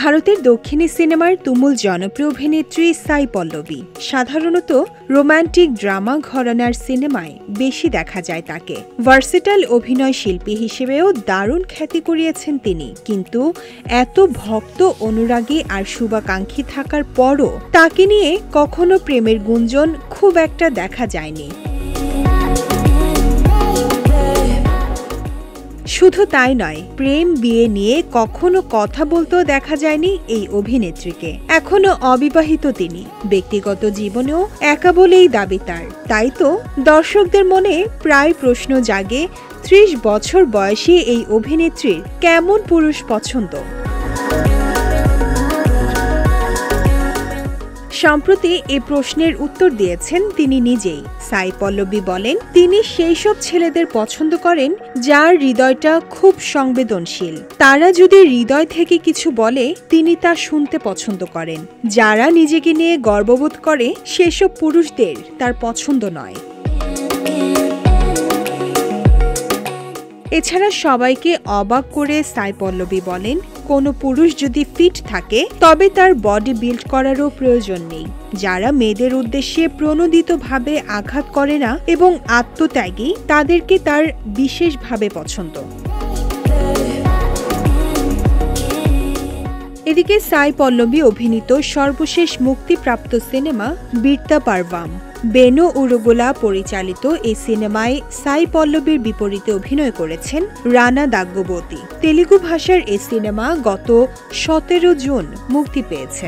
ভারতের দক্ষিণী সিনেমার তুমুল জনপ্রিয় অভিনেত্রী সাই পল্লবী। সাধারণত রোমান্টিক ড্রামা ঘরানার সিনেমায় বেশি দেখা যায় তাকে। ভার্সেটাইল অভিনয় শিল্পী হিসেবেও দারুণ খ্যাতি কুড়িয়েছেন তিনি, কিন্তু এত ভক্ত, অনুরাগী আর শুভাকাঙ্ক্ষী থাকার পরও তাকে নিয়ে কখনো প্রেমের গুঞ্জন খুব একটা দেখা যায়নি। শুধু তাই নয়, প্রেম বিয়ে নিয়ে কখনো কথা বলতেও দেখা যায়নি এই অভিনেত্রীকে। এখনো অবিবাহিত তিনি, ব্যক্তিগত জীবনেও একা বলেই দাবি তার। তাই তো দর্শকদের মনে প্রায় প্রশ্ন জাগে, ৩০ বছর বয়সী এই অভিনেত্রীর কেমন পুরুষ পছন্দ। সম্প্রতি এ প্রশ্নের উত্তর দিয়েছেন তিনি নিজেই। সাই পল্লবী বলেন, তিনি সেই সব ছেলেদের পছন্দ করেন যার হৃদয়টা খুব সংবেদনশীল। তারা যদি হৃদয় থেকে কিছু বলে তিনি তা শুনতে পছন্দ করেন। যারা নিজেকে নিয়ে গর্ববোধ করে সেসব পুরুষদের তার পছন্দ নয়। এছাড়া সবাইকে অবাক করে সাই পল্লবী বলেন, কোনো পুরুষ যদি ফিট থাকে তবে তার বডি বিল্ড করারও প্রয়োজন নেই। যারা মেয়েদের উদ্দেশ্যে প্রণোদিতভাবে আঘাত করে না এবং আত্মত্যাগী, তাদেরকে তার বিশেষভাবে পছন্দ। এদিকে সাই পল্লবী অভিনীত সর্বশেষ মুক্তিপ্রাপ্ত সিনেমা বীরতা পারভাম। বেনু উরুগুলা পরিচালিত এই সিনেমায় সাই পল্লবীর বিপরীতে অভিনয় করেছেন রানা দাগ্গবতী। তেলুগু ভাষার এই সিনেমা গত ১৭ জুন মুক্তি পেয়েছে।